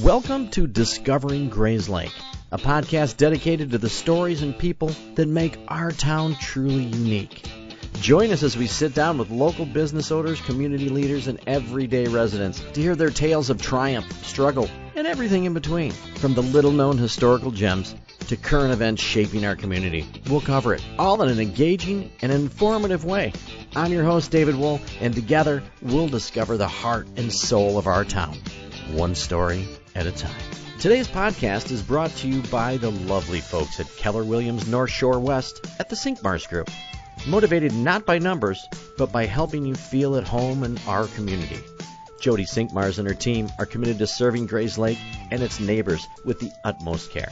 Welcome to Discovering Grayslake, a podcast dedicated to the stories and people that make our town truly unique. Join us as we sit down with local business owners, community leaders, and everyday residents to hear their tales of triumph, struggle, and everything in between. From the little-known historical gems to current events shaping our community, we'll cover it, all in an engaging and informative way. I'm your host, David Wool, and together we'll discover the heart and soul of our town, one story at a time. Today's podcast is brought to you by the lovely folks at Keller Williams North Shore West at the Sinkmars Group. Motivated not by numbers, but by helping you feel at home in our community. Jody Sinkmars and her team are committed to serving Grayslake and its neighbors with the utmost care.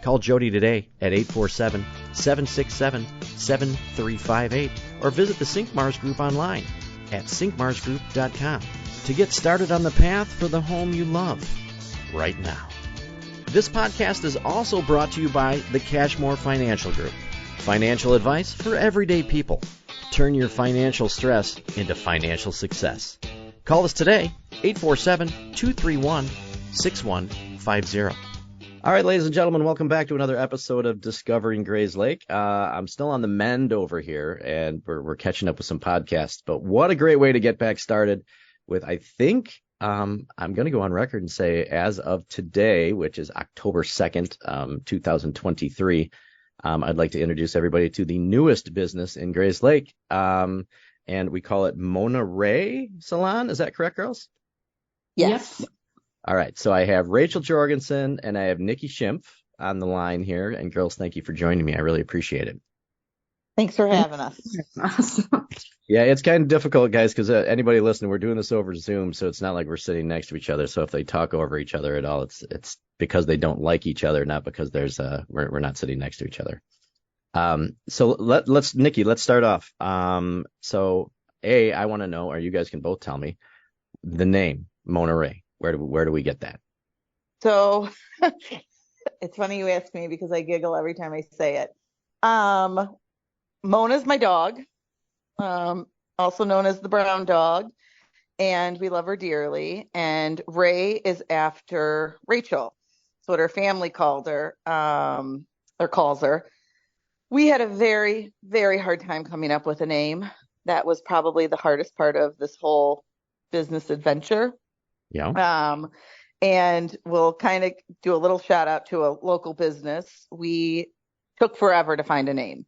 Call Jody today at 847-767-7358 or visit the Sinkmars Group online at sinkmarsgroup.com to get started on the path for the home you love right now. This podcast is also brought to you by the Cashmore Financial Group. Financial advice for everyday people. Turn your financial stress into financial success. Call us today, 847-231-6150. All right, ladies and gentlemen, welcome back to another episode of Discovering Grayslake. I'm still on the mend over here, and we're catching up with some podcasts. But what a great way to get back started with, I think, I'm going to go on record and say, as of today, which is October 2nd, 2023, I'd like to introduce everybody to the newest business in Grayslake, and we call it Rae Salon. Is that correct, girls? Yes. All right. So I have Rachel Jorgensen and I have Nikki Schimpf on the line here. And girls, thank you for joining me. I really appreciate it. Thanks for having us. Awesome. Yeah, it's kind of difficult, guys, because anybody listening, we're doing this over Zoom, so it's not like we're sitting next to each other. So if they talk over each other at all, it's because they don't like each other, not because we're not sitting next to each other. So let's Nikki, let's start off. So I want to know, or you guys can both tell me, the name Rae. Where do we get that? So it's funny you ask me because I giggle every time I say it. Mona's my dog, also known as the brown dog, and we love her dearly. And Rae is after Rachel. That's what her family called her, or calls her. We had a very, very hard time coming up with a name. That was probably the hardest part of this whole business adventure. Yeah. And we'll kind of do a little shout out to a local business. We took forever to find a name.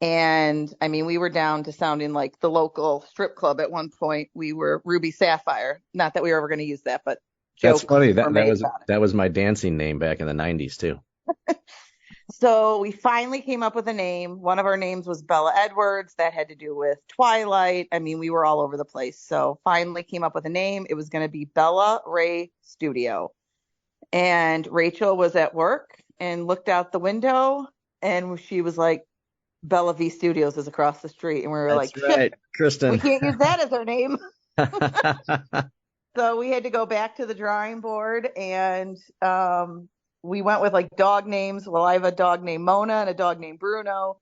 And I mean, we were down to sounding like the local strip club at one point. We were Ruby Sapphire. Not that we were ever going to use that, but that's funny. That was my dancing name back in the 90s too. So we finally came up with a name. One of our names was Bella Edwards. That had to do with Twilight. I mean, we were all over the place. So finally came up with a name. It was going to be Bella Rae Studio. And Rachel was at work and looked out the window and she was like, Bella V Studios is across the street. And we were That's like, right, Kristen. We can't use that as our name. So we had to go back to the drawing board and we went with like dog names. Well, I have a dog named Mona and a dog named Bruno.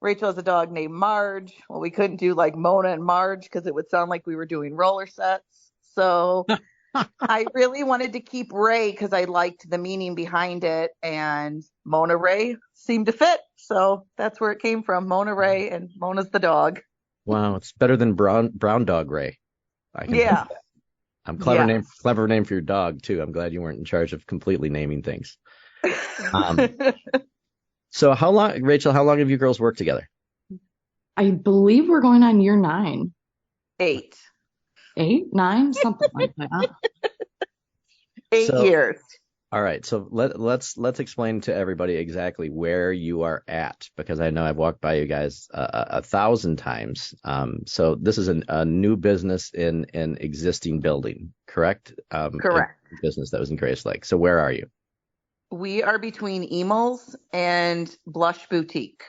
Rachel has a dog named Marge. Well, we couldn't do like Mona and Marge because it would sound like we were doing roller sets. So I really wanted to keep Rae because I liked the meaning behind it. And Rae seemed to fit. So that's where it came from. Rae, and Mona's the dog. Wow, it's better than brown dog Rae. Yeah. Clever name for your dog too. I'm glad you weren't in charge of completely naming things. So Rachel, how long have you girls worked together? I believe we're going on year 9. 8. 8, 9, something like that. 8 years. All right, so let's explain to everybody exactly where you are at, because I know I've walked by you guys 1,000 times. So this is a new business in an existing building, correct? Correct. A business that was in Grayslake. So where are you? We are between Emil's and Blush Boutique.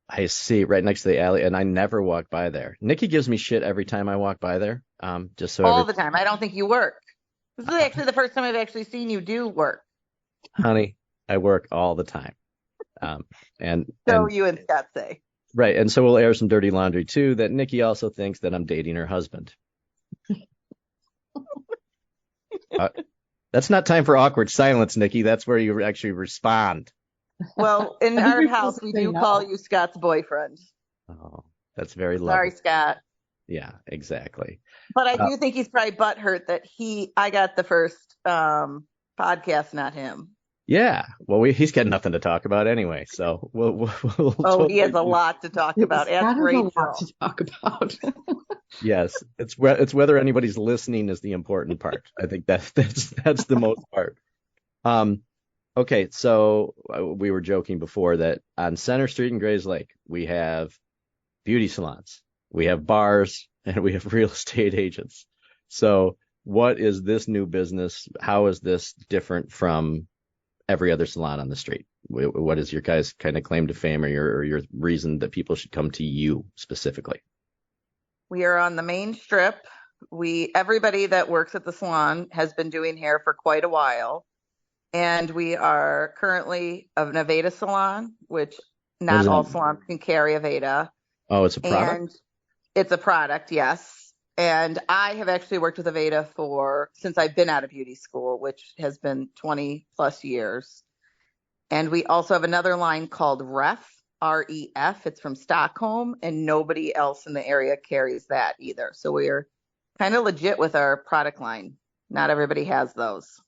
I see, right next to the alley, and I never walk by there. Nikki gives me shit every time I walk by there. Just so all the time. I don't think you work. This is actually the first time I've actually seen you do work. Honey, I work all the time. You and Scott say. Right, and so we'll air some dirty laundry too, that Nikki also thinks that I'm dating her husband. That's not time for awkward silence, Nikki. That's where you actually respond. Well, in I think our you're house, supposed to we say do no. call you Scott's boyfriend. Oh, that's very Sorry, lovely. Scott. Yeah, exactly. But I Uh, do think he's probably butthurt that I got the first podcast, not him. yeah. Well, he's got nothing to talk about anyway, so we'll Oh, he has totally a do. lot to talk about. Ask That is a lot Rachel. to talk about. Yes, it's whether anybody's listening is the important part. I think that's the most part. Um, okay, so we were joking before that on Center Street in Grayslake, we have beauty salons, we have bars, and we have real estate agents. So, what is this new business? How is this different from every other salon on the street? What is your guys' kind of claim to fame, or your reason that people should come to you specifically? We are on the main strip. Everybody that works at the salon has been doing hair for quite a while. And we are currently an Aveda salon, which What is not all that? salons can carry Aveda. Oh, it's a product? And it's a product, yes. And I have actually worked with Aveda since I've been out of beauty school, which has been 20 plus years. And we also have another line called REF, REF. It's from Stockholm, and nobody else in the area carries that either. So we're kind of legit with our product line. Not everybody has those.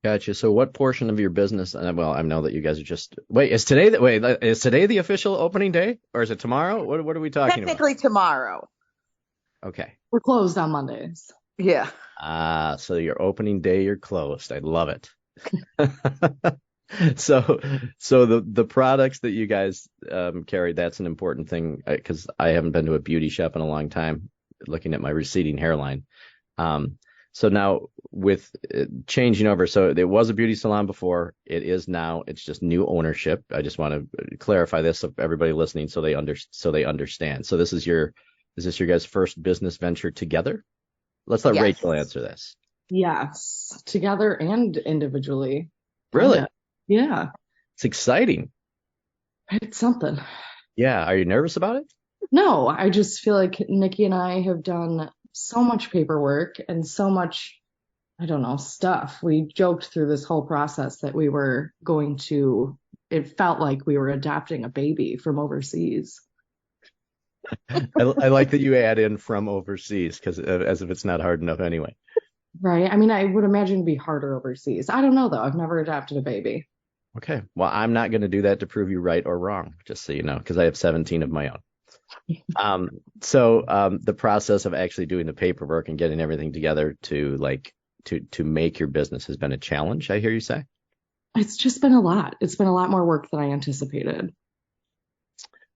Gotcha. So what portion of your business, well, I know that you guys are is today the official opening day, or is it tomorrow? What are we talking about? Technically tomorrow. Okay. We're closed on Mondays. Yeah. So your opening day, you're closed. I love it. So the products that you guys carry, that's an important thing, because I haven't been to a beauty shop in a long time, looking at my receding hairline. So now with changing over, so it was a beauty salon before, it is now, it's just new ownership. I just want to clarify this so everybody listening, so they understand. So is this your guys' first business venture together? Let's let Yes. Rachel answer this. Yes, together and individually. Really? Yeah, It's exciting. it's something. Yeah. Are you nervous about it? No, I just feel like Nikki and I have done so much paperwork and so much, I don't know, stuff. We joked through this whole process that it felt like we were adopting a baby from overseas. I like that you add in from overseas, because as if it's not hard enough anyway. Right. I mean, I would imagine it'd be harder overseas. I don't know, though. I've never adopted a baby. Okay. Well, I'm not going to do that to prove you right or wrong, just so you know, because I have 17 of my own. So the process of actually doing the paperwork and getting everything together to make your business has been a challenge, I hear you say. It's just been a lot. It's been a lot more work than I anticipated.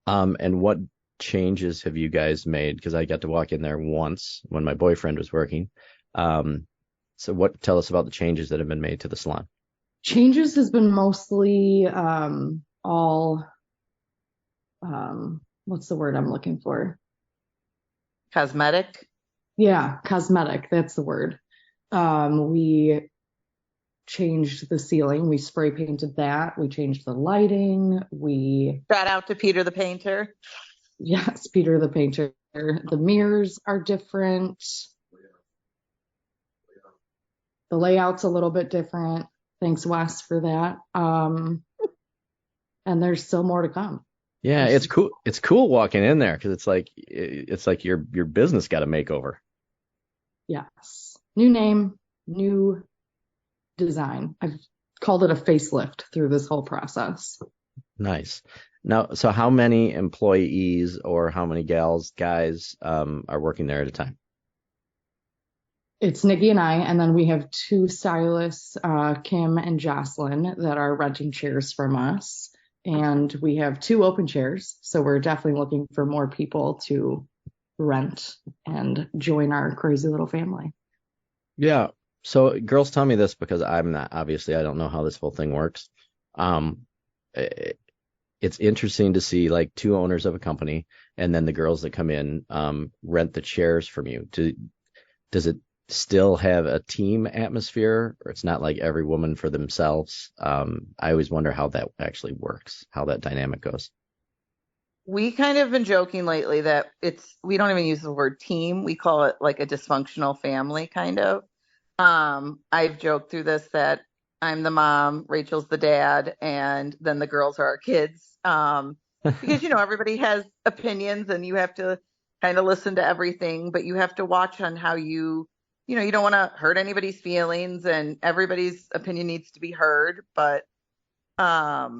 And what changes have you guys made? Because I got to walk in there once when my boyfriend was working. So tell us about the changes that have been made to the salon. Changes has been mostly all, what's the word I'm looking for? Cosmetic. Yeah, cosmetic. That's the word. We changed the ceiling. We spray painted that. We changed the lighting. Shout out to Peter the painter. Yes, Peter the painter. The mirrors are different. The layout's a little bit different. Thanks, Wes, for that. And there's still more to come. Yeah, it's cool. It's cool walking in there, because it's like your business got a makeover. Yes. New name, new design. I've called it a facelift through this whole process. Nice. Now, so how many employees or how many guys are working there at a time? It's Nikki and I, and then we have two stylists, Kim and Jocelyn, that are renting chairs from us. And we have two open chairs. So we're definitely looking for more people to rent and join our crazy little family. Yeah. So girls, tell me this, because I'm not, obviously I don't know how this whole thing works. It's interesting to see like two owners of a company, and then the girls that come in rent the chairs from you. Does it still have a team atmosphere, or it's not like every woman for themselves? I always wonder how that actually works, how that dynamic goes. We kind of been joking lately that we don't even use the word team. We call it like a dysfunctional family kind of. I've joked through this that I'm the mom, Rachel's the dad, and then the girls are our kids. Because, everybody has opinions and you have to kind of listen to everything, but you have to watch on how you don't want to hurt anybody's feelings and everybody's opinion needs to be heard. But, I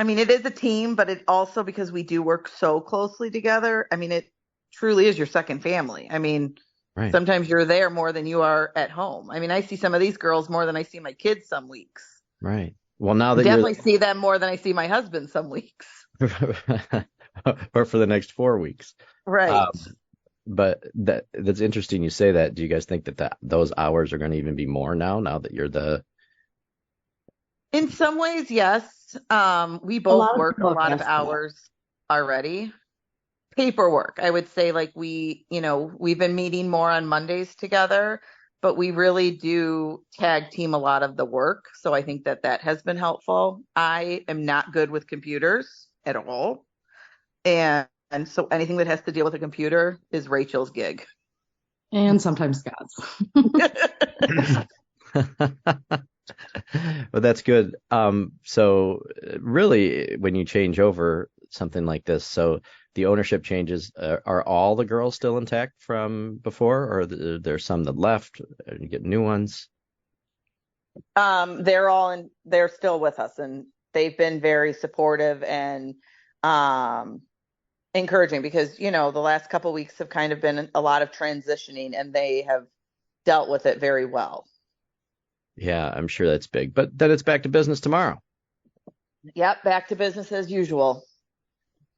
mean, it is a team, but it also, because we do work so closely together, I mean, it truly is your second family. I mean, Right. sometimes you're there more than you are at home. I mean, I see some of these girls more than I see my kids some weeks. Right. Well, now that Definitely see them more than I see my husband some weeks. or for the next 4 weeks. Right. But that's interesting you say that. Do you guys think that those hours are going to even be more now that you're the... In some ways, yes. We both work a lot of hours already. Paperwork, I would say, like we've been meeting more on Mondays together, but we really do tag team a lot of the work. So I think that has been helpful. I am not good with computers at all. And so anything that has to deal with a computer is Rachel's gig. And sometimes Scott's. Well, that's good. So really, when you change over something like this, so the ownership changes, are all the girls still intact from before, or there's some that left and you get new ones? They're still with us, and they've been very supportive and encouraging, because the last couple of weeks have kind of been a lot of transitioning, and they have dealt with it very well. Yeah, I'm sure that's big. But then it's back to business tomorrow. Yep, back to business as usual.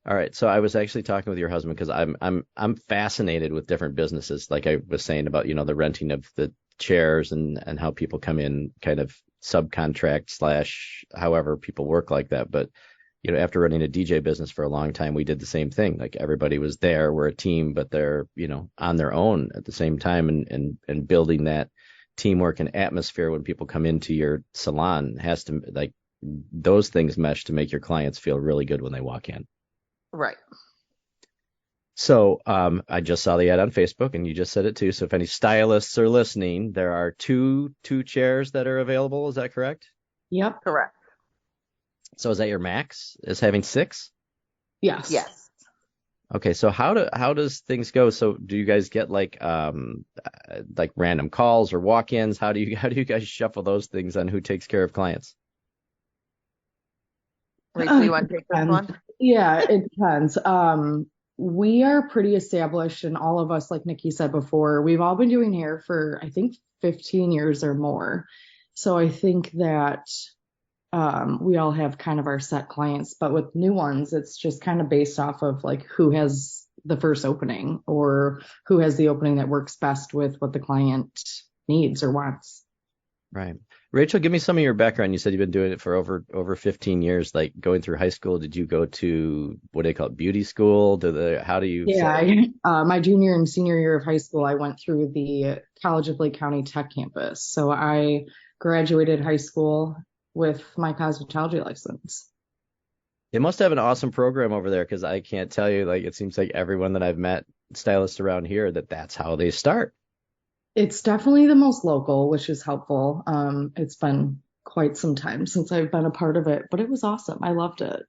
All right. So I was actually talking with your husband because I'm fascinated with different businesses. Like I was saying about, the renting of the chairs and how people come in kind of subcontract / however people work like that. But, after running a DJ business for a long time, we did the same thing. Like everybody was there. We're a team, but they're, on their own at the same time, and building that teamwork and atmosphere when people come into your salon has to, like, those things mesh to make your clients feel really good when they walk in. Right. So I just saw the ad on Facebook, and you just said it too. So if any stylists are listening, there are two chairs that are available. Is that correct? Yep. Correct. So is that your max? Is having 6? Yes. Yes. Okay. So how does things go? So do you guys get like random calls or walk-ins? How do you guys shuffle those things on who takes care of clients? Rachel, you want to take this one? Yeah, it depends. We are pretty established, and all of us, like Nikki said before, we've all been doing hair for, I think, 15 years or more. So I think that we all have kind of our set clients, but with new ones, it's just kind of based off of like who has the first opening or who has the opening that works best with what the client needs or wants. Right. Rachel, give me some of your background. You said you've been doing it for over 15 years. Like going through high school, did you go to, what do they call it, beauty school? How do you? Yeah, my junior and senior year of high school, I went through the College of Lake County Tech campus. So I graduated high school with my cosmetology license. They must have an awesome program over there, because I can't tell you, like, it seems like everyone that I've met, stylists around here, that's how they start. It's definitely the most local, which is helpful. It's been quite some time since I've been a part of it, but it was awesome. I loved it.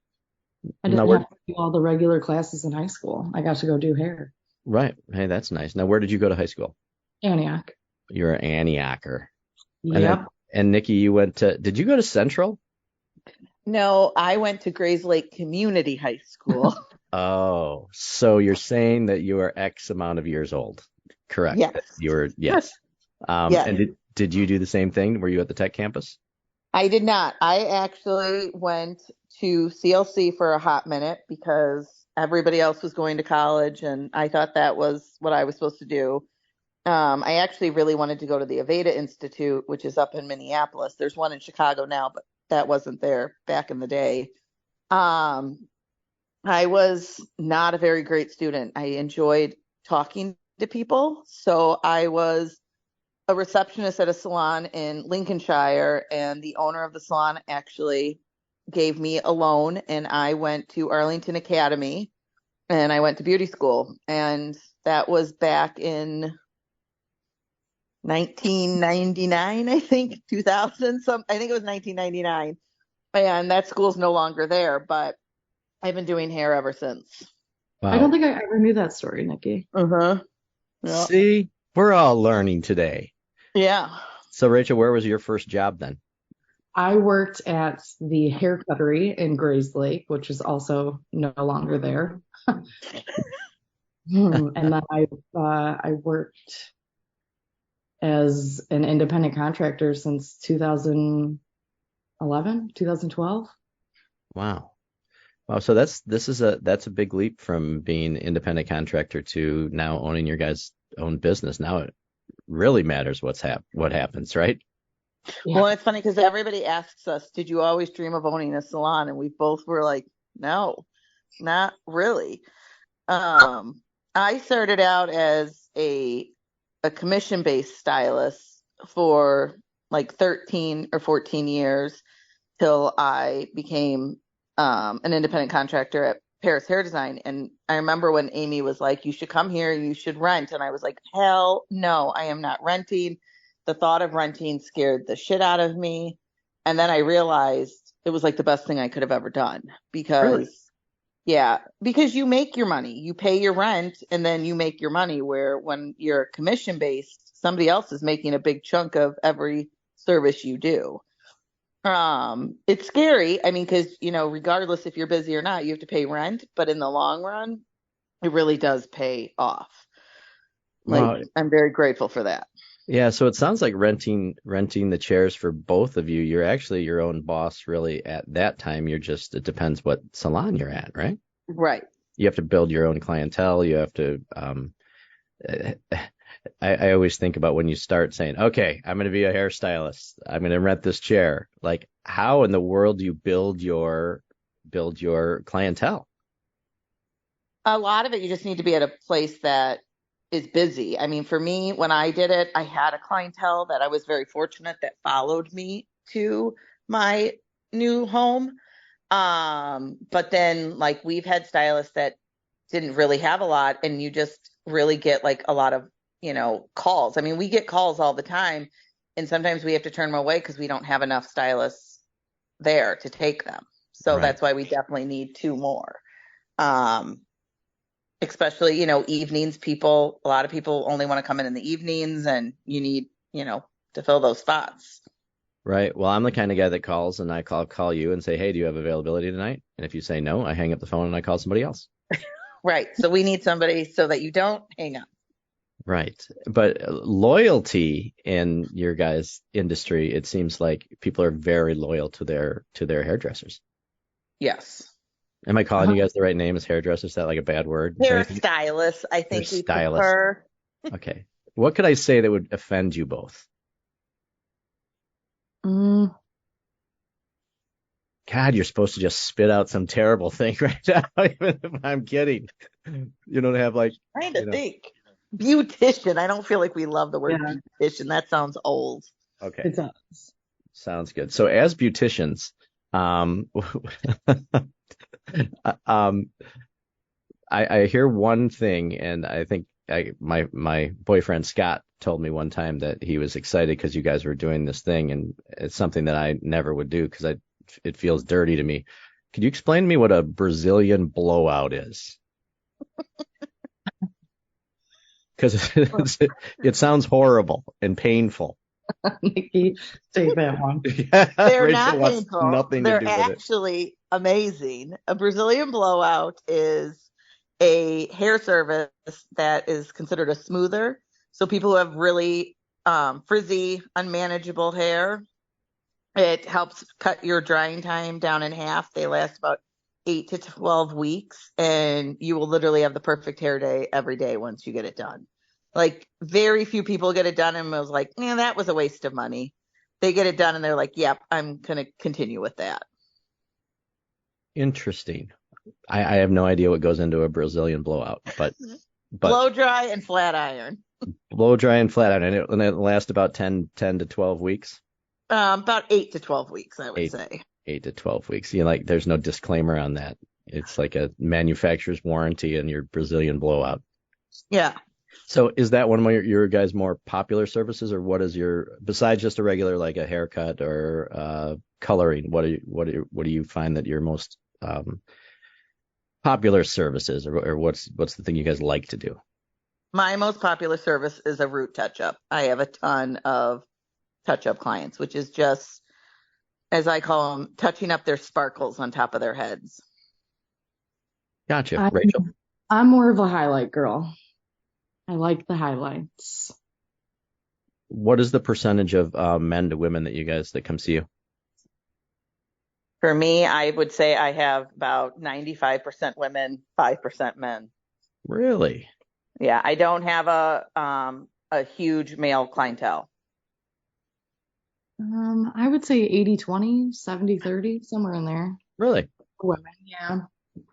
I didn't have to do all the regular classes in high school. I got to go do hair. Right. Hey, that's nice. Now, where did you go to high school? Antioch. You're an Antiocher. Yep. And Nikki, did you go to Central? No, I went to Grayslake Community High School. Oh, so you're saying that you are X amount of years old. Correct. Yes. Yes. Yes. And did you do the same thing? Were you at the tech campus? I did not. I actually went to CLC for a hot minute because everybody else was going to college, and I thought that was what I was supposed to do. I actually really wanted to go to the Aveda Institute, which is up in Minneapolis. There's one in Chicago now, but that wasn't there back in the day. I was not a very great student. I enjoyed talking to people. So I was a receptionist at a salon in Lincolnshire, and the owner of the salon actually gave me a loan, and I went to Arlington Academy, and I went to beauty school. And that was back in 1999, I think, 2000, I think it was 1999. And that school's no longer there, but I've been doing hair ever since. I don't Wow. think I ever knew that story, Nikki. Uh-huh. Yeah. See, we're all learning today. Yeah. So, Rachel, where was your first job then? I worked at the hair cuttery in Grayslake, which is also no longer there. And then I worked as an independent contractor since 2011, 2012. Wow. Wow. So that's a big leap from being independent contractor to now owning your guys' own business. Now it really matters what happens, right? Yeah. Well, it's funny because everybody asks us, did you always dream of owning a salon? And we both were like, no, not really. I started out as a commission-based stylist for like 13 or 14 years till I became an independent contractor at Paris Hair Design. And I remember when Amy was like, you should come here, you should rent. And I was like, hell no, I am not renting. The thought of renting scared the shit out of me. And then I realized it was like the best thing I could have ever done Really? because you make your money, you pay your rent, and then you make your money. Where when you're commission based, somebody else is making a big chunk of every service you do. It's scary. I mean, because, regardless if you're busy or not, you have to pay rent, but in the long run, it really does pay off. Like, Wow. I'm very grateful for that. Yeah. So it sounds like renting the chairs for both of you. You're actually your own boss, really. At that time, it depends what salon you're at, right? Right. You have to build your own clientele. You have to. I always think about when you start saying, okay, I'm going to be a hairstylist. I'm going to rent this chair. Like, how in the world do you build your clientele? A lot of it, you just need to be at a place that is busy. I mean, for me, when I did it, I had a clientele that I was very fortunate that followed me to my new home. But then, like, we've had stylists that didn't really have a lot, and you just really get like a lot of, calls. I mean, we get calls all the time, and sometimes we have to turn them away because we don't have enough stylists there to take them. So Right. that's why we definitely need two more. Especially, evenings, a lot of people only want to come in the evenings, and you need, to fill those spots. Right. Well, I'm the kind of guy that calls and I call you and say, hey, do you have availability tonight? And if you say no, I hang up the phone and I call somebody else. Right. So we need somebody so that you don't hang up. Right. But loyalty in your guys' industry, it seems like people are very loyal to their hairdressers. Yes. Am I calling you guys the right name as hairdressers? Is that like a bad word? Hairstylist, I think we Hairstylist. prefer. Okay. What could I say that would offend you both? Mm, God, you're supposed to just spit out some terrible thing right now, even if I'm kidding. You don't have like, Trying to think. Beautician. I don't feel like we love the word beautician. That sounds old. okay. it does. Sounds good. So as beauticians, I hear one thing, and I think my boyfriend Scott told me one time that he was excited because you guys were doing this thing, and it's something that I never would do because it feels dirty to me. Could you explain to me what a Brazilian blowout is? Because it sounds horrible and painful. Nikki, take that one. They're Rachel not wants painful. nothing They're to do with it. actually amazing. A Brazilian blowout is a hair service that is considered a smoother. So people who have really frizzy, unmanageable hair, it helps cut your drying time down in half. They last about 8 to 12 weeks, and you will literally have the perfect hair day every day once you get it done. Like, very few people get it done and was like, yeah, that was a waste of money. They get it done and they're like, yep, I'm going to continue with that. Interesting. I have no idea what goes into a Brazilian blowout, but blow dry and flat iron. Blow dry and flat iron, and it lasts about 10 to 12 weeks. About 8 to 12 weeks, I would say. 8 to 12 weeks. There's no disclaimer on that. It's like a manufacturer's warranty in your Brazilian blowout. Yeah. So is that one of your guys' more popular services, or what is your, besides just a regular like a haircut or coloring, what do you find that your most popular services, or what's the thing you guys like to do? My most popular service is a root touch-up. I have a ton of touch-up clients, which is just, as I call them, touching up their sparkles on top of their heads. Gotcha, I'm, Rachel. I'm more of a highlight girl. I like the highlights. What is the percentage of men to women that come see you? For me, I would say I have about 95% women, 5% men. Really? Yeah, I don't have a huge male clientele. I would say 80-20, 70-30, somewhere in there. Really? Women, yeah.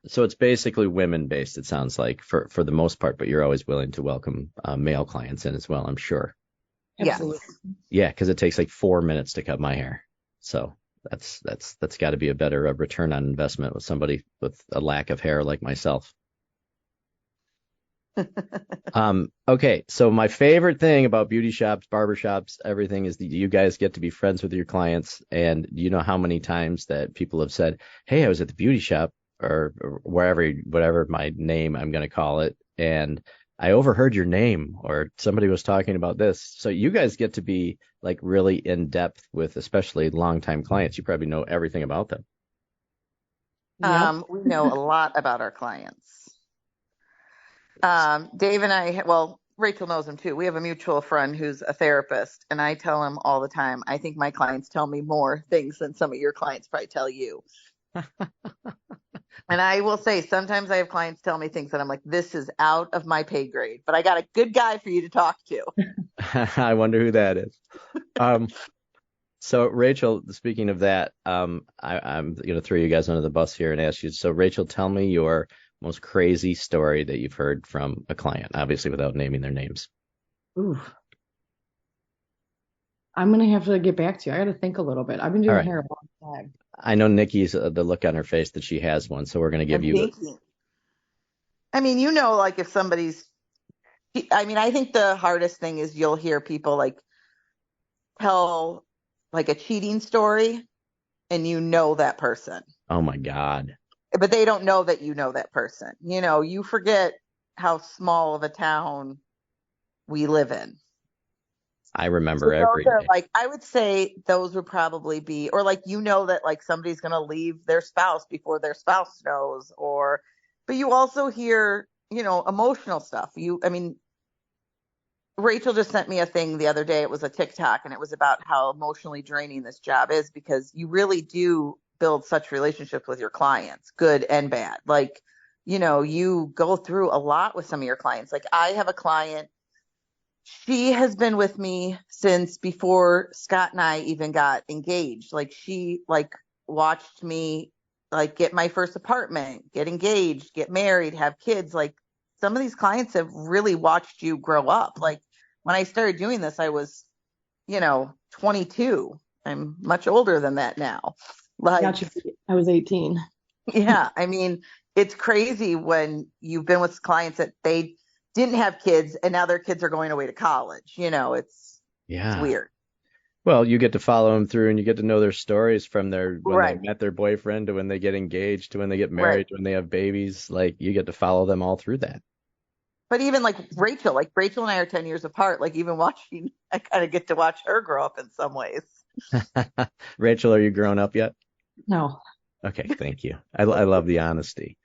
So it's basically women based, it sounds like, for the most part, but you're always willing to welcome male clients in as well, I'm sure. Yes. Absolutely. Yeah, because it takes like 4 minutes to cut my hair. So that's got to be a better return on investment with somebody with a lack of hair like myself. Okay, so my favorite thing about beauty shops, barber shops, everything is that you guys get to be friends with your clients. And you know how many times that people have said, "Hey, I was at the beauty shop or wherever, whatever my name I'm going to call it, and I overheard your name or somebody was talking about this." So you guys get to be like really in depth with especially longtime clients. You probably know everything about them. Yep. We know a lot about our clients. Dave and I, well, Rachel knows him too. We have a mutual friend who's a therapist, and I tell him all the time, I think my clients tell me more things than some of your clients probably tell you. And I will say, sometimes I have clients tell me things that I'm like, this is out of my pay grade, but I got a good guy for you to talk to. I wonder who that is. Um, So Rachel, speaking of that, I'm going to throw you guys under the bus here and ask you. So Rachel, tell me your most crazy story that you've heard from a client, obviously without naming their names. Ooh. I'm gonna have to get back to you. I got to think a little bit. I've been All doing right. hair a long time. I know Nikki's the look on her face that she has one, so we're going to give I'm you. thinking. I mean, like if somebody's, I mean, I think the hardest thing is you'll hear people like tell like a cheating story and you know that person, Oh my God, but they don't know that you know that person. You forget how small of a town we live in. I So remember those every are day. like, I would say those would probably be, or like, that like somebody's going to leave their spouse before their spouse knows, but you also hear, emotional stuff. I mean, Rachel just sent me a thing the other day. It was a TikTok and it was about how emotionally draining this job is because you really do build such relationships with your clients, good and bad. Like, you go through a lot with some of your clients. Like I have a client, she has been with me since before Scott and I even got engaged. Like she like watched me like get my first apartment, get engaged, get married, have kids. Like some of these clients have really watched you grow up. Like when I started doing this, I was, 22. I'm much older than that now. Got Like, you. I was 18. yeah, I mean, it's crazy when you've been with clients that they didn't have kids and now their kids are going away to college. It's Yeah. weird. Well, you get to follow them through and you get to know their stories from their when they Right. met their boyfriend to when they get engaged to when they get Right. married to when they have babies. Like you get to follow them all through that. But even like Rachel and I are 10 years apart. Like even watching, I kind of get to watch her grow up in some ways. Rachel, are you grown up yet? No, Okay, thank you. I love the honesty.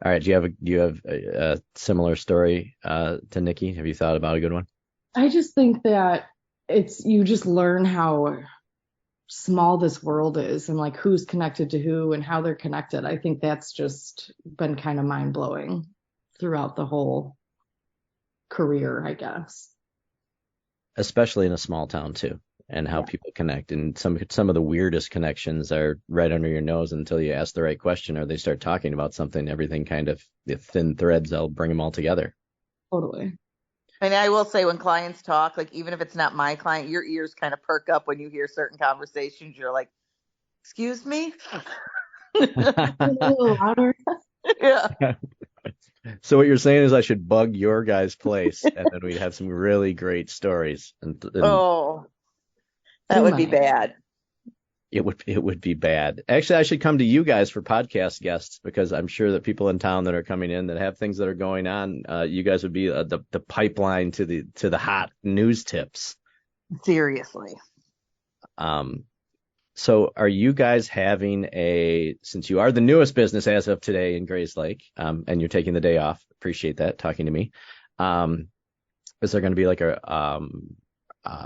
All right, do you have a similar story to Nikki? Have you thought about a good one? I just think that you just learn how small this world is and like who's connected to who and how they're connected. I think that's just been kind of mind blowing throughout the whole career, I guess. Especially in a small town too, and how Yeah, people connect. And some of the weirdest connections are right under your nose until you ask the right question or they start talking about something. Everything kind of the thin threads. They'll bring them all together. totally. And I will say when clients talk, like even if it's not my client, your ears kind of perk up when you hear certain conversations. You're like, excuse me? A little louder. Yeah. So what you're saying is I should bug your guys' place, and then we'd have some really great stories, and Oh, that Too would be many. bad. it would be bad. Actually, I should come to you guys for podcast guests because I'm sure that people in town that are coming in that have things that are going on, you guys would be the pipeline to the hot news tips. Seriously. Um, so are you guys having since you are the newest business as of today in Grayslake, and you're taking the day off, appreciate that, talking to me. Is there going to be like a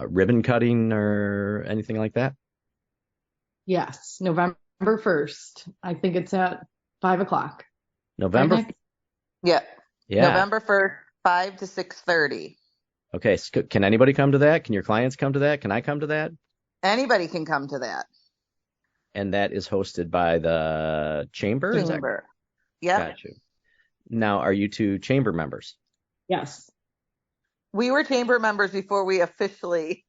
ribbon cutting or anything like that? Yes, November 1st. I think it's at 5 o'clock. Right, November? Nick? Yeah. Yeah. November 1st, 5 to 6:30. Okay. So can anybody come to that? Can your clients come to that? Can I come to that? Anybody can come to that. And that is hosted by the chamber? Is that Chamber. Yep. Gotcha. Now, are you two chamber members? Yes. We were chamber members before we officially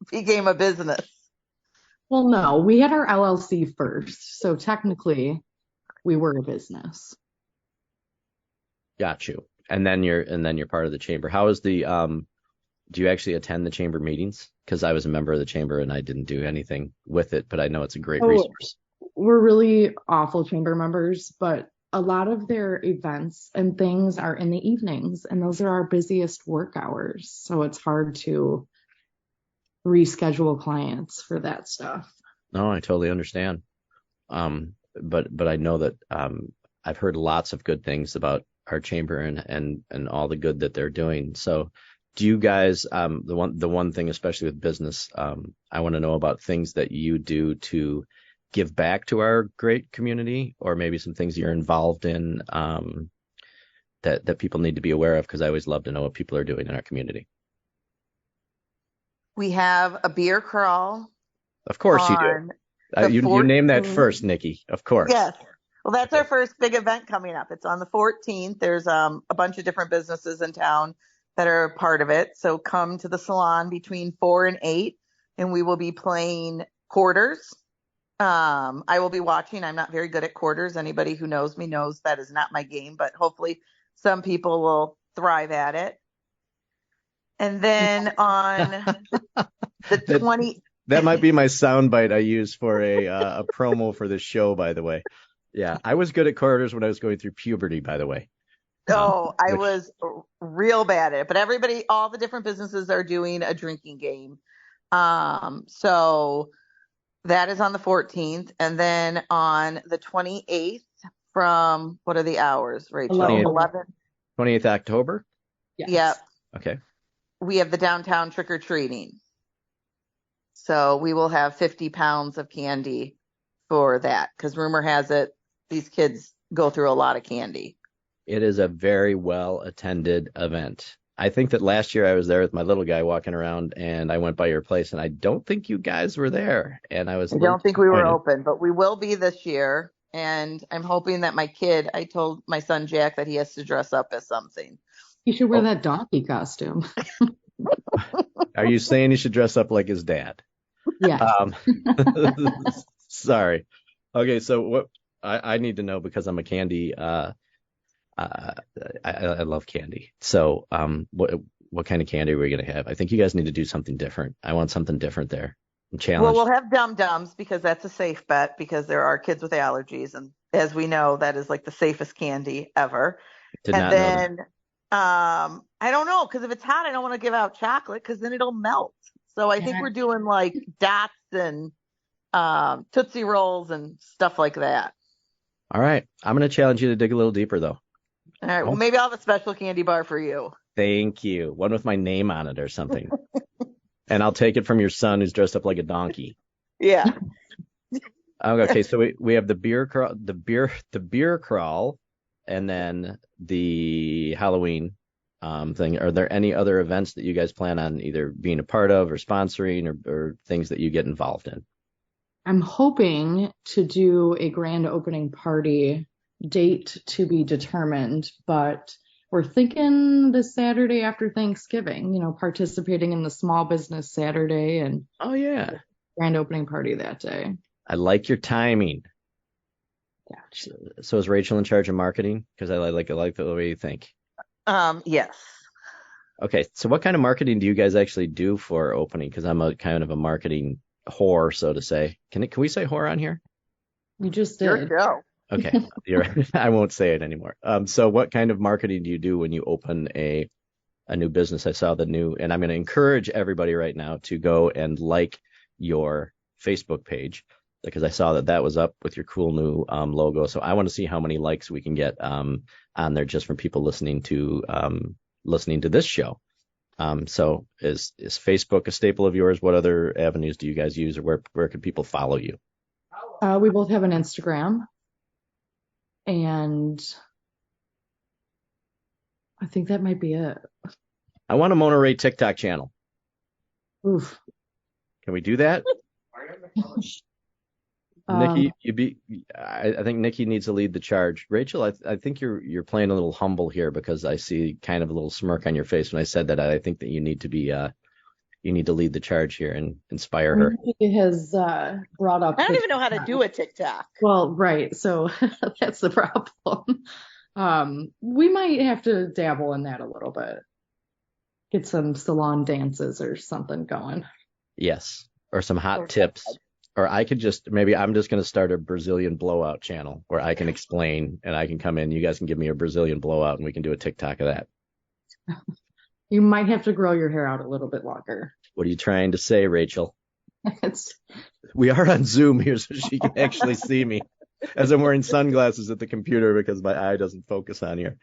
became a business. Well, no, we had our LLC first, so technically we were a business. Got you. And then you're part of the chamber. How is do you actually attend the chamber meetings? Because I was a member of the chamber and I didn't do anything with it, but I know it's a great resource. We're really awful chamber members, but a lot of their events and things are in the evenings, and those are our busiest work hours. So it's hard to reschedule clients for that stuff. No, I totally understand. But I know that I've heard lots of good things about our chamber and all the good that they're doing. So do you guys, the one thing, especially with business, I want to know about things that you do to give back to our great community, or maybe some things you're involved in that people need to be aware of, because I always love to know what people are doing in our community. We have a beer crawl. Of course you do. You name that first, Nikki. Of course. Yes. Well, that's our first big event coming up. It's on the 14th. There's a bunch of different businesses in town that are a part of it. So come to the salon between 4 and 8, and we will be playing quarters. I will be watching. I'm not very good at quarters. Anybody who knows me knows that is not my game, but hopefully some people will thrive at it. And then on the 20. That might be my soundbite I use for a promo for this show, by the way. Yeah, I was good at quarters when I was going through puberty, by the way. I was real bad at it. But all the different businesses are doing a drinking game. So that is on the 14th. And then on the 28th, from, what are the hours, Rachel? 11. 28th October? Yes. Yep. Okay. We have the downtown trick-or-treating. So we will have 50 pounds of candy for that, because rumor has it these kids go through a lot of candy. It is a very well attended event. I think that last year I was there with my little guy walking around, and I went by your place, and I don't think you guys were there. And I don't think we were open, but we will be this year. And I'm hoping that I told my son Jack that he has to dress up as something. You should wear that donkey costume. Are you saying he should dress up like his dad? Yeah. Sorry. Okay, so what I need to know, because I'm a candy. I love candy. So what kind of candy are we gonna have? I think you guys need to do something different. I want something different there. Challenge. Well, we'll have Dum-Dums, because that's a safe bet, because there are kids with allergies, and as we know, that is like the safest candy ever. And then I don't know, because if it's hot, I don't want to give out chocolate, because then it'll melt. So I think we're doing like dots and Tootsie Rolls and stuff like that. All right. I'm going to challenge you to dig a little deeper, though. All right. Well, maybe I'll have a special candy bar for you. Thank you. One with my name on it or something. And I'll take it from your son, who's dressed up like a donkey. Yeah. Okay. So we have the beer crawl, and then the Halloween thing. Are there any other events that you guys plan on either being a part of or sponsoring, or things that you get involved in? I'm hoping to do a grand opening party, date to be determined, but we're thinking the Saturday after Thanksgiving, participating in the Small Business Saturday and oh yeah, grand opening party that day. I like your timing. Gotcha. So is Rachel in charge of marketing? Because I like the way you think. Yes. Okay, so what kind of marketing do you guys actually do for opening? Because I'm a kind of a marketing whore, so to say. Can we say whore on here? You just Your did. show. Okay, you're right. I won't say it anymore. So what kind of marketing do you do when you open a new business? I saw the new, and I'm going to encourage everybody right now to go and like your Facebook page because I saw that was up with your cool new logo. So I want to see how many likes we can get on there just from people listening to this show. So is Facebook a staple of yours? What other avenues do you guys use, or where can people follow you? We both have an Instagram, and I think that might be it. I want a Mona Rae TikTok channel. Oof. Can we do that? Nikki, I think Nikki needs to lead the charge. Rachel, I think you're playing a little humble here because I see kind of a little smirk on your face when I said that. I think that you need to lead the charge here and inspire her. Nikki has brought up. I don't even know how to do a TikTok. Well, right. So that's the problem. We might have to dabble in that a little bit. Get some salon dances or something going. Yes, or some hot tips. Or I'm just going to start a Brazilian blowout channel where I can explain and I can come in. You guys can give me a Brazilian blowout and we can do a TikTok of that. You might have to grow your hair out a little bit longer. What are you trying to say, Rachel? We are on Zoom here so she can actually see me as I'm wearing sunglasses at the computer because my eye doesn't focus on here.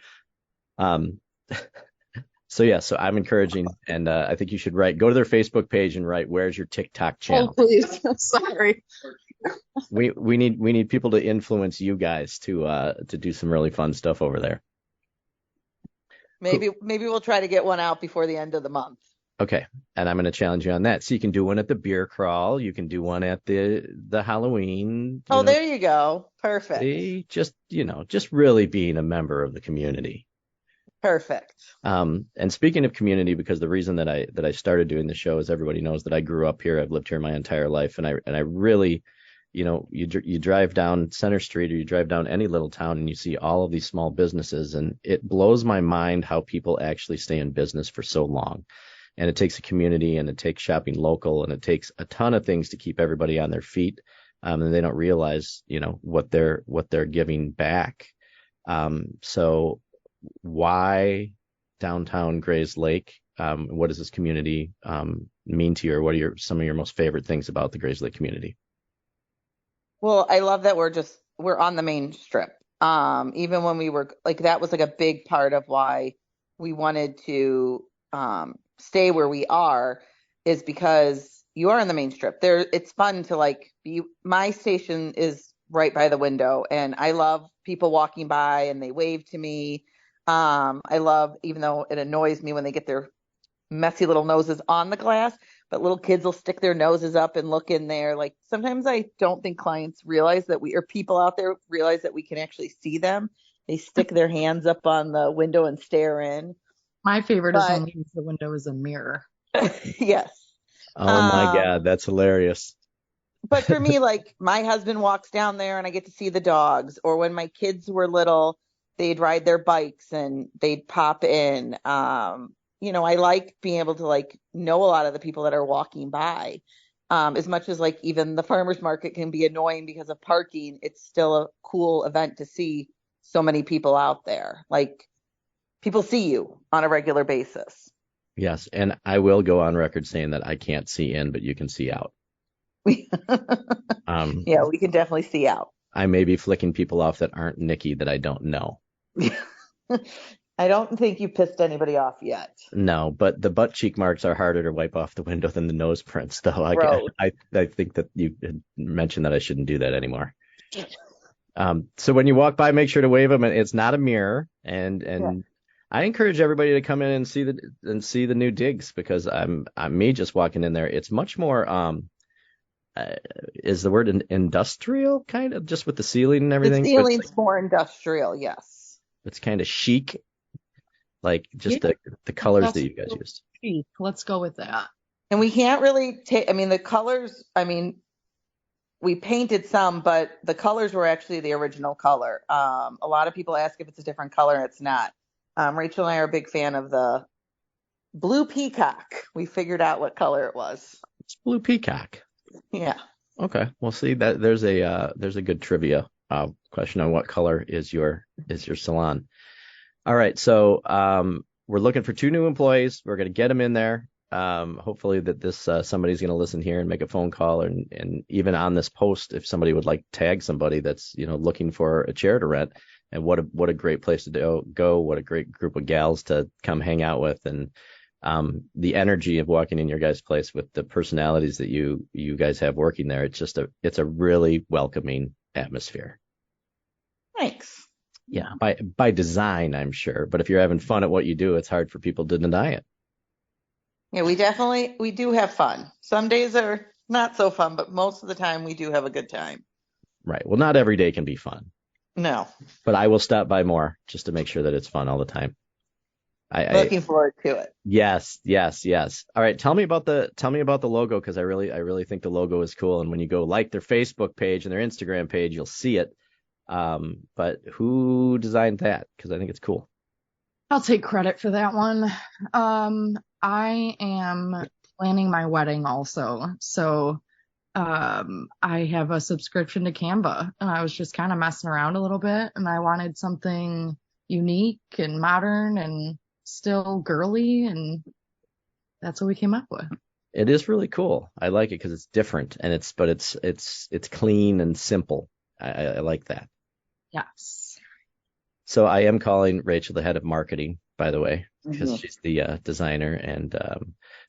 So I'm encouraging, and I think you should go to their Facebook page and write, "Where's your TikTok channel?" Oh, please. Sorry. We need people to influence you guys to do some really fun stuff over there. Maybe we'll try to get one out before the end of the month. Okay, and I'm going to challenge you on that. So you can do one at the beer crawl, you can do one at the Halloween. There you go. Perfect. Just really being a member of the community. Perfect. And speaking of community, because the reason that I started doing the show is everybody knows that I grew up here. I've lived here my entire life, and I really, you drive down Center Street or you drive down any little town and you see all of these small businesses, and it blows my mind how people actually stay in business for so long. And it takes a community, and it takes shopping local, and it takes a ton of things to keep everybody on their feet. And they don't realize, what they're giving back. So why downtown Grayslake? What does this community mean to you, or what are some of your most favorite things about the Grayslake community? Well, I love that we're on the main strip. Even when we were that was a big part of why we wanted to stay where we are, is because you are in the main strip. It's fun to be. My station is right by the window, and I love people walking by and they wave to me. I love, even though it annoys me when they get their messy little noses on the glass, but little kids will stick their noses up and look in there. Sometimes I don't think clients realize that or people out there realize that we can actually see them. They stick their hands up on the window and stare in. My favorite is when we use the window as a mirror. Yes. Oh my God, that's hilarious. But for me, my husband walks down there and I get to see the dogs. Or when my kids were little, they'd ride their bikes and they'd pop in. I like being able to know a lot of the people that are walking by. As much as even the farmers market can be annoying because of parking, it's still a cool event to see so many people out there. People see you on a regular basis. Yes, and I will go on record saying that I can't see in, but you can see out. Yeah, we can definitely see out. I may be flicking people off that aren't Nikki that I don't know. I don't think you pissed anybody off yet. No, but the butt cheek marks are harder to wipe off the window than the nose prints, though. I think that you had mentioned that I shouldn't do that anymore. So when you walk by, make sure to wave them. And it's not a mirror, and yeah. I encourage everybody to come in and see the new digs, because I'm me just walking in there. It's much more is the word industrial, kind of, just with the ceiling and everything. The ceiling's more industrial, yes. It's kind of chic, just the colors that you guys used. Chic. Let's go with that. And we can't really take. The colors. we painted some, but the colors were actually the original color. A lot of people ask if it's a different color, and it's not. Rachel and I are a big fan of the blue peacock. We figured out what color it was. It's blue peacock. Yeah. Okay. Well, see that there's a good trivia question on what color is your salon. All right. So we're looking for 2 new employees. We're going to get them in there. Hopefully that this somebody's going to listen here and make a phone call, and even on this post, if somebody would like to tag somebody that's looking for a chair to rent, and what a great place to go, what a great group of gals to come hang out with, and the energy of walking in your guys' place with the personalities that you guys have working there. It's a really welcoming atmosphere. Thanks. Yeah, by design, I'm sure. But if you're having fun at what you do, it's hard for people to deny it. Yeah, we do have fun. Some days are not so fun, but most of the time we do have a good time. Right. Well, not every day can be fun. No. But I will stop by more just to make sure that it's fun all the time. Looking forward to it. Yes. All right. Tell me about the logo, because I really think the logo is cool. And when you go like their Facebook page and their Instagram page, you'll see it. But who designed that? Because I think it's cool. I'll take credit for that one. I am planning my wedding also. So I have a subscription to Canva, and I was just kind of messing around a little bit, and I wanted something unique and modern and still girly, and that's what we came up with. It is really cool. I like it because it's different, and it's clean and simple. I like that. Yes. So I am calling Rachel the head of marketing, by the way, because she's the designer. And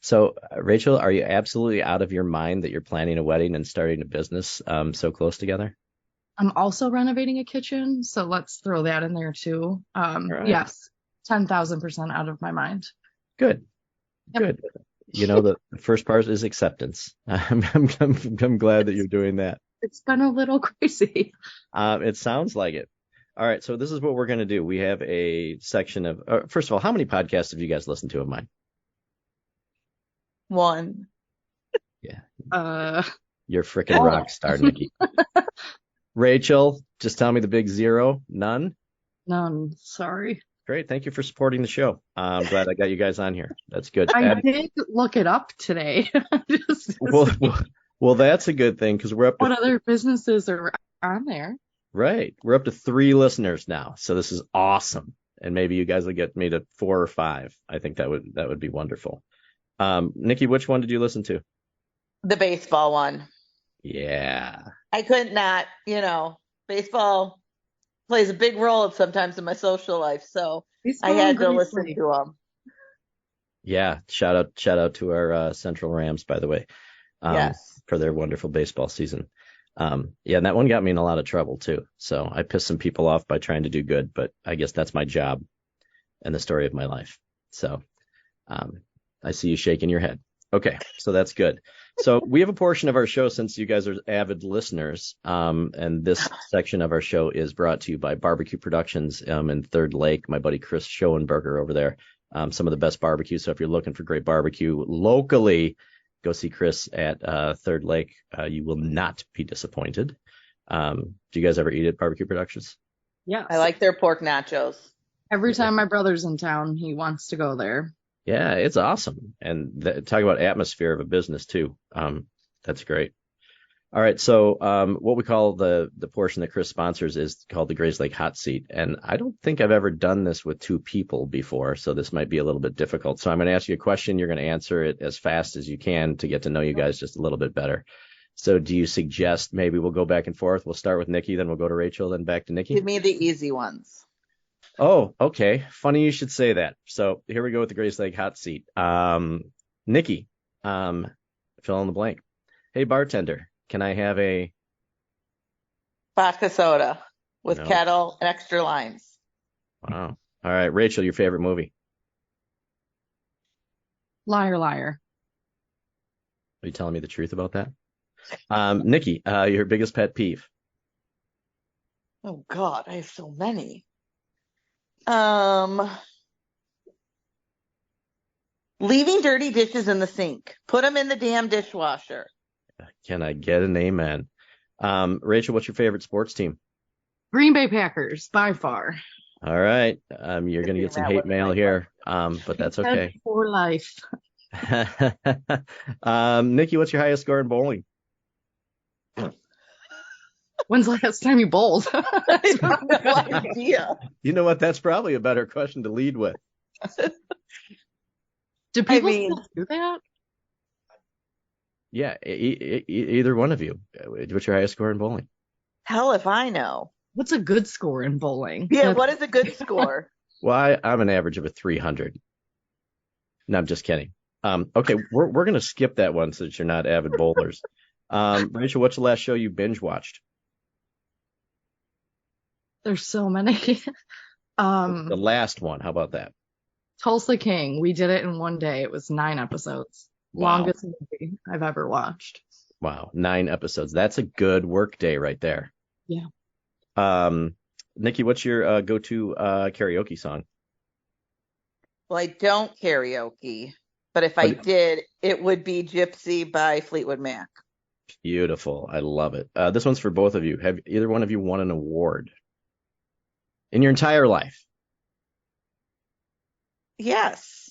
so, Rachel, are you absolutely out of your mind that you're planning a wedding and starting a business so close together? I'm also renovating a kitchen, so let's throw that in there too. Right. Yes, 10,000% out of my mind. Good. Yep. Good. The first part is acceptance. I'm glad that you're doing that. It's been a little crazy. It sounds like it. All right, so this is what we're going to do. We have a section of, first of all, how many podcasts have you guys listened to of mine? 1. Yeah. You're freaking rock star, Nikki. Rachel, just tell me the big 0. None? None. Sorry. Great. Thank you for supporting the show. I'm glad I got you guys on here. That's good. I did look it up today. Well, that's a good thing, because we're up to what other businesses are on there. Right. We're up to 3 listeners now. So this is awesome. And maybe you guys will get me to 4 or 5. I think that would be wonderful. Nikki, which one did you listen to? The baseball one. Yeah. I could not, baseball plays a big role sometimes in my social life. So I had to listen to them. Yeah. Shout out to our Central Rams, by the way. Yes. For their wonderful baseball season. Yeah, and that one got me in a lot of trouble too. So I pissed some people off by trying to do good, but I guess that's my job and the story of my life. So I see you shaking your head. Okay, so that's good. So we have a portion of our show, since you guys are avid listeners, and this section of our show is brought to you by Barbecue Productions in Third Lake. My buddy Chris Schoenberger over there. Some of the best barbecue. So if you're looking for great barbecue locally, go see Chris at Third Lake. You will not be disappointed. Do you guys ever eat at Barbecue Productions? Yeah. I like their pork nachos. Every time my brother's in town, he wants to go there. Yeah, it's awesome. And talk about atmosphere of a business too. That's great. All right. So what we call the portion that Chris sponsors is called the Grayslake Hot Seat. And I don't think I've ever done this with 2 people before, so this might be a little bit difficult. So I'm going to ask you a question. You're going to answer it as fast as you can to get to know you guys just a little bit better. So do you suggest maybe we'll go back and forth? We'll start with Nikki, then we'll go to Rachel, then back to Nikki? Give me the easy ones. Oh, okay. Funny you should say that. So here we go with the Grayslake Hot Seat. Nikki, fill in the blank. Hey, bartender. Can I have a vodka soda with kettle and extra limes? Wow. All right, Rachel, your favorite movie? Liar, liar. Are you telling me the truth about that? Nikki, your biggest pet peeve? Oh God, I have so many. Leaving dirty dishes in the sink. Put them in the damn dishwasher. Can I get an amen? Rachel, what's your favorite sports team? Green Bay Packers, by far. All right. You're going to get some hate mail here, but that's okay. For life. Nikki, what's your highest score in bowling? When's the last time you bowled? I have no idea. You know what? That's probably a better question to lead with. Do people still do that? Yeah, either one of you. What's your highest score in bowling? Hell if I know. What's a good score in bowling? Yeah, what is a good score? Well, I'm an average of a 300. No, I'm just kidding. Okay, we're going to skip that one since you're not avid bowlers. Rachel, what's the last show you binge watched? There's so many. The last one, how about that? Tulsa King. We did it in one day. It was 9 episodes. Wow. Longest movie I've ever watched. Wow, 9 episodes. That's a good work day right there. Yeah. Nikki, what's your go-to karaoke song? Well, I don't karaoke, but if I did, it would be Gypsy by Fleetwood Mac. Beautiful. I love it. This one's for both of you. Have either one of you won an award in your entire life? Yes.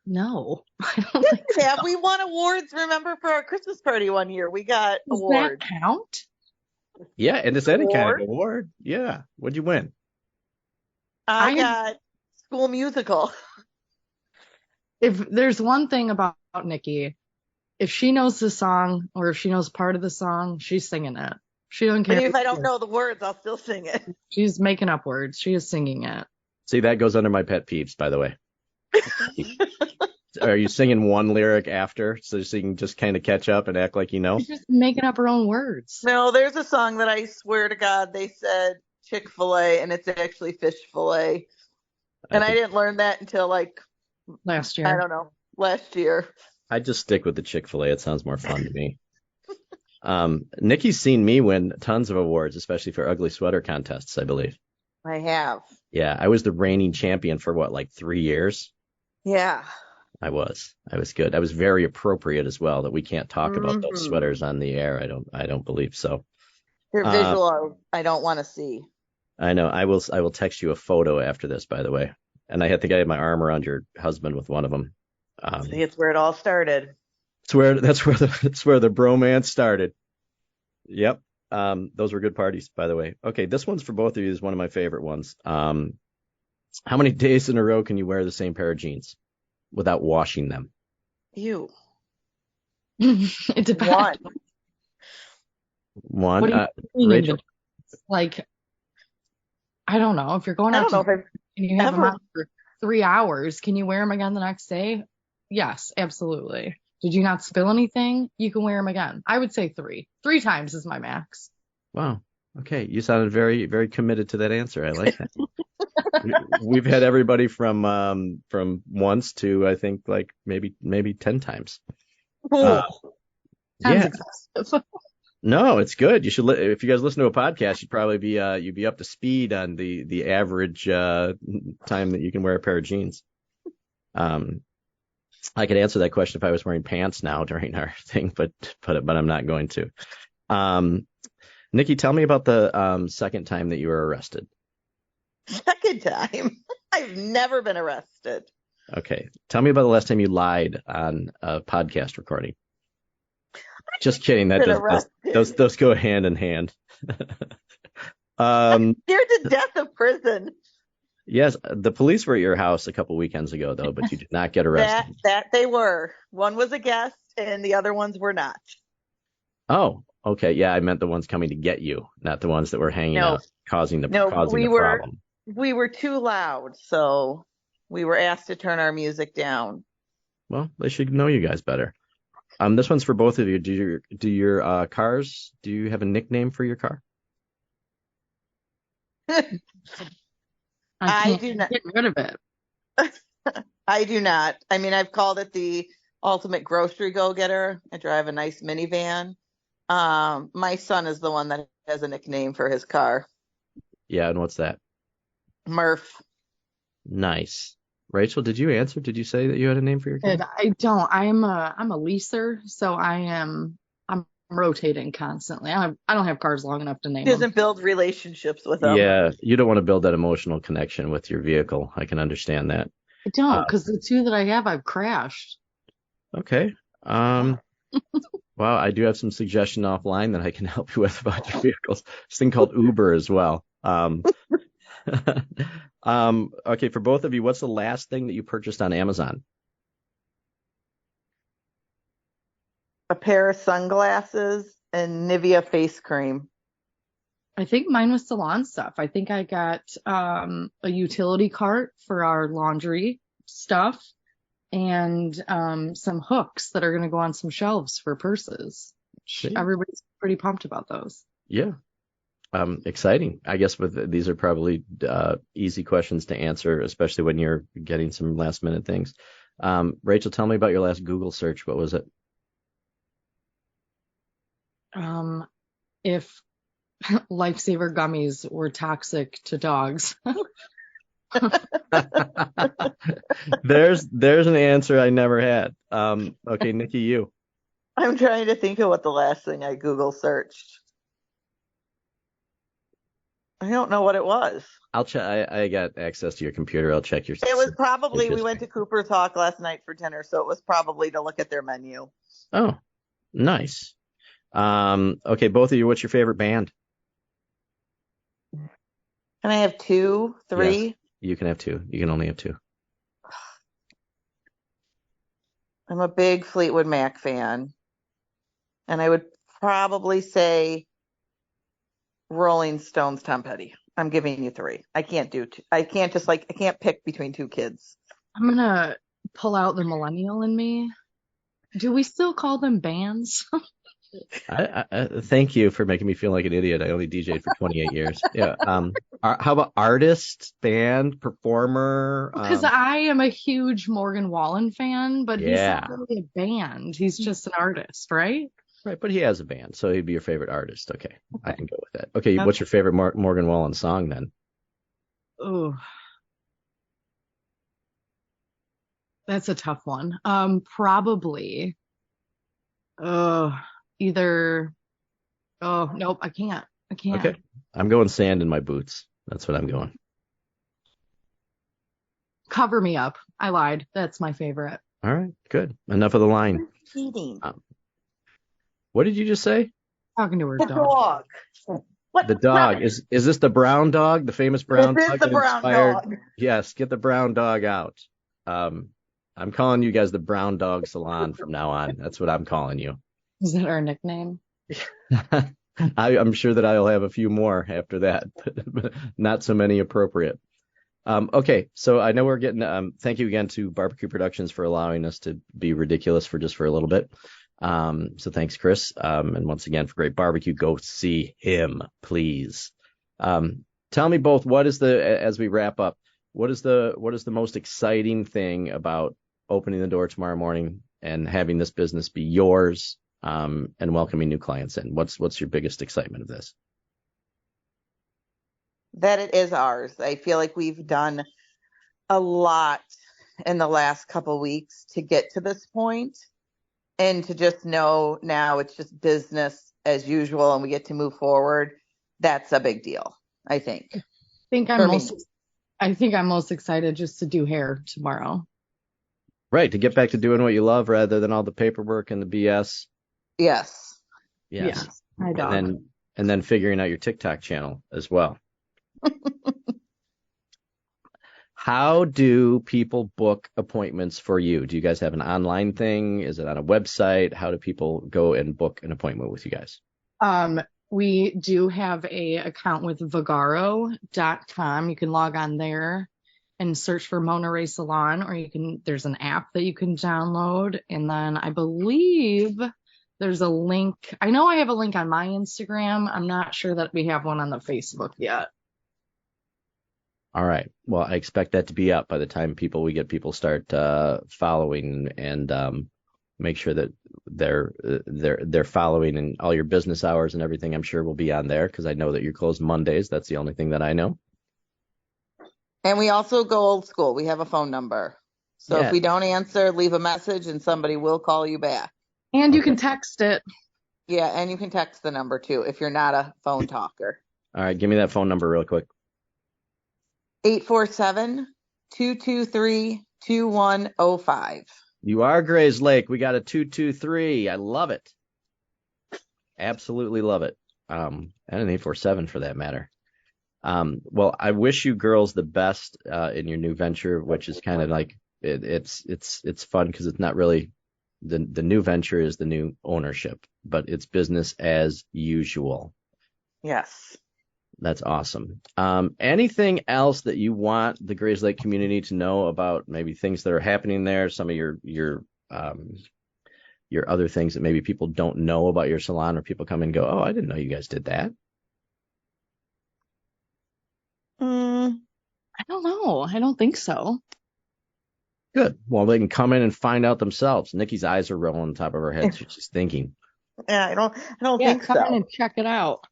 No. Yeah, we won awards, remember, for our Christmas party one year. We got awards. Does that count? Yeah, and it's any kind of award. Yeah. What'd you win? I got School Musical. If there's one thing about Nikki, if she knows the song or if she knows part of the song, she's singing it. She don't care. But if I don't know the words, I'll still sing it. She's making up words. She is singing it. See, that goes under my pet peeves, by the way. Are you singing one lyric after so you can just kind of catch up and act like you know? She's just making up her own words. No, there's a song that I swear to God they said Chick-fil-A and it's actually fish fillet. And I didn't learn that until like last year. I don't know, last year. I just stick with the Chick-fil-A. It sounds more fun to me. Nikki's seen me win tons of awards, especially for ugly sweater contests, I believe. I have. Yeah, I was the reigning champion for what, like 3 years? Yeah. I was good. I was very appropriate as well, that we can't talk about those sweaters on the air. I don't believe so. Your visual, I don't want to see. I know. I will text you a photo after this, by the way. And I think I had my arm around your husband with one of them. See, it's where it all started. That's where the bromance started. Yep. Those were good parties, by the way. Okay, this one's for both of you. This is one of my favorite ones. How many days in a row can you wear the same pair of jeans without washing them? Ew. It depends. One. What do you mean, Rachel? Like, I don't know. If you're going out and you have them out for 3 hours, can you wear them again the next day? Yes, absolutely. Did you not spill anything? You can wear them again. I would say 3. 3 times is my max. Wow. Okay. You sounded very, very committed to that answer. I like that. We've had everybody from once to, I think, like maybe 10 times. Yeah. No, it's good. You should, if you guys listen to a podcast, you'd probably be you'd be up to speed on the average time that you can wear a pair of jeans. I could answer that question if I was wearing pants now during our thing, but I'm not going to. Nikki, tell me about the second time that you were arrested. Second time? I've never been arrested. Okay. Tell me about the last time you lied on a podcast recording. Just kidding. Those go hand in hand. I'm scared to death of prison. Yes, the police were at your house a couple weekends ago, though, but you did not get arrested. That they were. One was a guest, and the other ones were not. Oh, okay. Yeah, I meant the ones coming to get you, not the ones that were hanging out, causing the problem. We were too loud, so we were asked to turn our music down. Well, they should know you guys better. This one's for both of you. Do your cars? Do you have a nickname for your car? I do not get rid of it. I do not. I mean, I've called it the ultimate grocery go-getter. I drive a nice minivan. My son is the one that has a nickname for his car. Yeah, and what's that? Murph. Nice. Rachel, did you answer? Did you say that you had a name for your car? I don't. I'm a leaser, so I'm rotating constantly. I don't have cars long enough to name She them. doesn't build relationships with them. Yeah, you don't want to build that emotional connection with your vehicle. I can understand that. I don't, because the two that I have, I've crashed. Okay. Well, I do have some suggestion offline that I can help you with about your vehicles. This thing called Uber as well. Okay, for both of you, what's the last thing that you purchased on Amazon? A pair of sunglasses and Nivea face cream. I think mine was salon stuff. I think I got a utility cart for our laundry stuff and some hooks that are going to go on some shelves for purses. See? Everybody's pretty pumped about those. Yeah. Exciting. I guess these are probably easy questions to answer, especially when you're getting some last minute things. Rachel, tell me about your last Google search. What was it? If Lifesaver gummies were toxic to dogs. There's an answer I never had. Okay, Nikki, you. I'm trying to think of what the last thing I Google searched. I don't know what it was. I'll check. I got access to your computer. I'll check your. It was probably, we went to Cooper's Hawk last night for dinner, so it was probably to look at their menu. Oh, nice. Okay, both of you, what's your favorite band? Can I have two, three? Yes, you can have two. You can only have two. I'm a big Fleetwood Mac fan. And I would probably say Rolling Stones, Tom Petty. I'm giving you three. I can't do two. I can't pick between two kids. I'm going to pull out the millennial in me. Do we still call them bands? I thank you for making me feel like an idiot. I only DJ'd for 28 years. Yeah. How about artist, band, performer? Because I am a huge Morgan Wallen fan, but he's not really a band. He's just an artist, right? Right, but he has a band, so he'd be your favorite artist. Okay, I can go with that. Okay, what's your favorite Morgan Wallen song then? Oh, that's a tough one. Probably. Either. Oh, nope, I can't. Okay, I'm going Sand in My Boots. That's what I'm going. Cover Me Up. I lied. That's my favorite. All right, good. Enough of the line. Cheating. What did you just say? Talking to her dog. What? The dog. Is this the brown dog? The famous brown dog? This is the brown dog. Yes, get the brown dog out. I'm calling you guys the Brown Dog Salon from now on. That's what I'm calling you. Is that our nickname? I'm sure that I'll have a few more after that, but not so many appropriate. Okay, so I know we're getting. Thank you again to Barbecue Productions for allowing us to be ridiculous for a little bit. So thanks, Chris. And once again, for great barbecue, go see him, please. Tell me both, as we wrap up, what is the most exciting thing about opening the door tomorrow morning and having this business be yours, and welcoming new clients in? What's your biggest excitement of this? That it is ours. I feel like we've done a lot in the last couple weeks to get to this point. And to just know now it's just business as usual and we get to move forward, that's a big deal, I think. I think I'm most excited just to do hair tomorrow. Right, to get back to doing what you love rather than all the paperwork and the BS. Yes. My dog. And then figuring out your TikTok channel as well. How do people book appointments for you? Do you guys have an online thing? Is it on a website? How do people go and book an appointment with you guys? We do have a account with Vagaro.com. You can log on there and search for Rae Salon, or there's an app that you can download. And then I believe there's a link. I know I have a link on my Instagram. I'm not sure that we have one on the Facebook yet. All right. Well, I expect that to be up by the time we get people start following and make sure that they're following, and all your business hours and everything. I'm sure will be on there because I know that you're closed Mondays. That's the only thing that I know. And we also go old school. We have a phone number. So if we don't answer, leave a message and somebody will call you back. And you can text it. Yeah, and you can text the number too if you're not a phone talker. All right, give me that phone number real quick. 847-223-2105. You are Grayslake. We got a 223. I love it. Absolutely love it. And an 847 for that matter. Well, I wish you girls the best in your new venture, which is kind of like it's fun because it's not really the new venture is the new ownership, but it's business as usual. Yes. That's awesome. Anything else that you want the Grayslake community to know about maybe things that are happening there, some of your other things that maybe people don't know about your salon, or people come and go, oh, I didn't know you guys did that. I don't know. I don't think so. Good. Well, they can come in and find out themselves. Nikki's eyes are rolling on top of her head. She's thinking. Yeah, I don't think come so. in and check it out.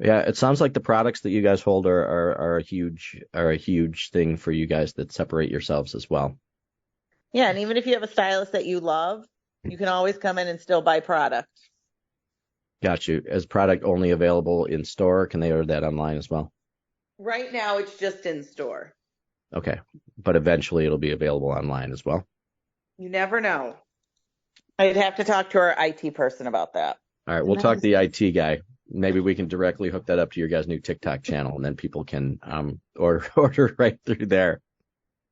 Yeah, it sounds like the products that you guys hold are a huge thing for you guys that separate yourselves as well. Yeah, and even if you have a stylist that you love, you can always come in and still buy product. Got you. Is product only available in store? Can they order that online as well? Right now, it's just in store. Okay, but eventually it'll be available online as well. You never know. I'd have to talk to our IT person about that. All right, we'll talk to the IT guy. Maybe we can directly hook that up to your guys' new TikTok channel, and then people can order right through there.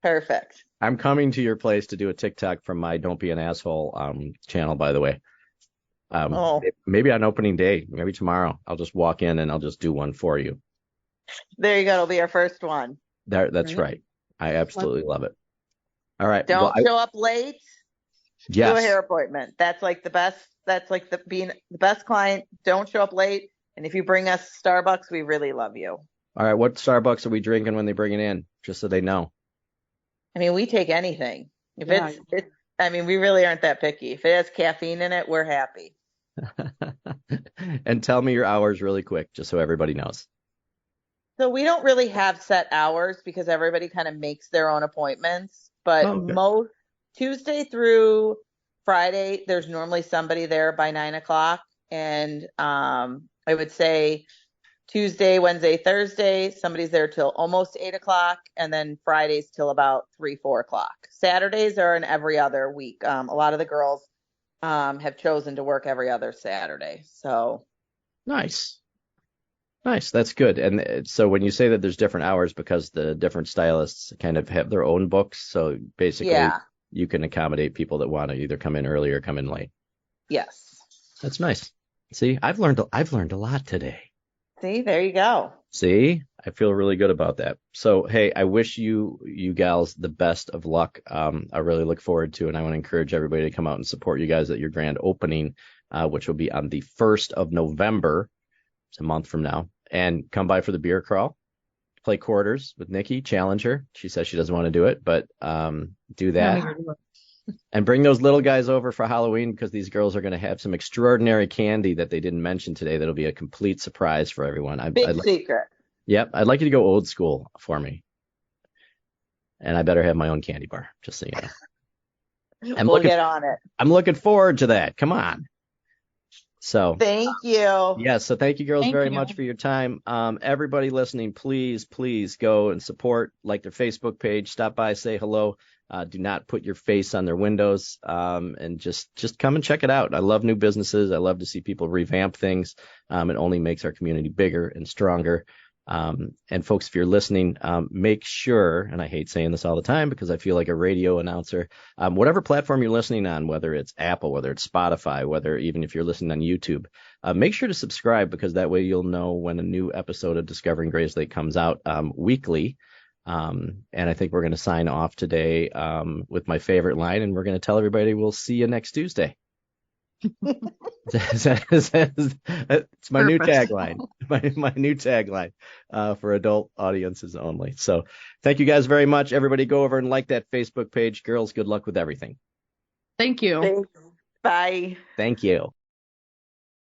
Perfect. I'm coming to your place to do a TikTok from my Don't Be an Asshole channel, by the way. Maybe on opening day, maybe tomorrow, I'll just walk in and I'll just do one for you. There you go. It'll be our first one. That's right. I absolutely love it. All right. Don't show up late. Yes. Do a hair appointment. That's like the best. That's like being the best client. Don't show up late. And if you bring us Starbucks, we really love you. All right. What Starbucks are we drinking when they bring it in? Just so they know. I mean, we take anything. If I mean, we really aren't that picky. If it has caffeine in it, we're happy. And tell me your hours really quick, just so everybody knows. So we don't really have set hours because everybody kind of makes their own appointments. But most Tuesday through Friday, there's normally somebody there by 9 o'clock. And I would say Tuesday, Wednesday, Thursday, somebody's there till almost 8 o'clock. And then Fridays till about 3, 4 o'clock. Saturdays are an every other week. A lot of the girls have chosen to work every other Saturday. So nice. That's good. And so when you say that there's different hours, because the different stylists kind of have their own books, so basically you can accommodate people that want to either come in early or come in late. Yes. That's nice. See, I've learned a lot today. See, there you go. See, I feel really good about that. So, hey, I wish you gals the best of luck. I really look forward to, and I want to encourage everybody to come out and support you guys at your grand opening, which will be on the 1st of November. It's a month from now. And come by for the beer crawl, play quarters with Nikki, challenge her. She says she doesn't want to do it, but do that. And bring those little guys over for Halloween, because these girls are going to have some extraordinary candy that they didn't mention today. That'll be a complete surprise for everyone. Big secret. Yep. I'd like you to go old school for me. And I better have my own candy bar, just so you know. We'll get on it. I'm looking forward to that. Come on. So thank you. Yes. So thank you girls very much for your time. Everybody listening, please go and support, like their Facebook page, stop by, say hello. Do not put your face on their windows, and just come and check it out. I love new businesses. I love to see people revamp things. It only makes our community bigger and stronger. And folks, if you're listening, make sure, and I hate saying this all the time because I feel like a radio announcer, whatever platform you're listening on, whether it's Apple, whether it's Spotify, whether even if you're listening on YouTube, make sure to subscribe, because that way you'll know when a new episode of Discovering Grayslake comes out weekly. And I think we're going to sign off today with my favorite line, and we're going to tell everybody we'll see you next Tuesday. It's my new tagline. My new tagline for adult audiences only. So thank you guys very much. Everybody go over and like that Facebook page. Girls, good luck with everything. Thank you. Thanks. Bye. Thank you.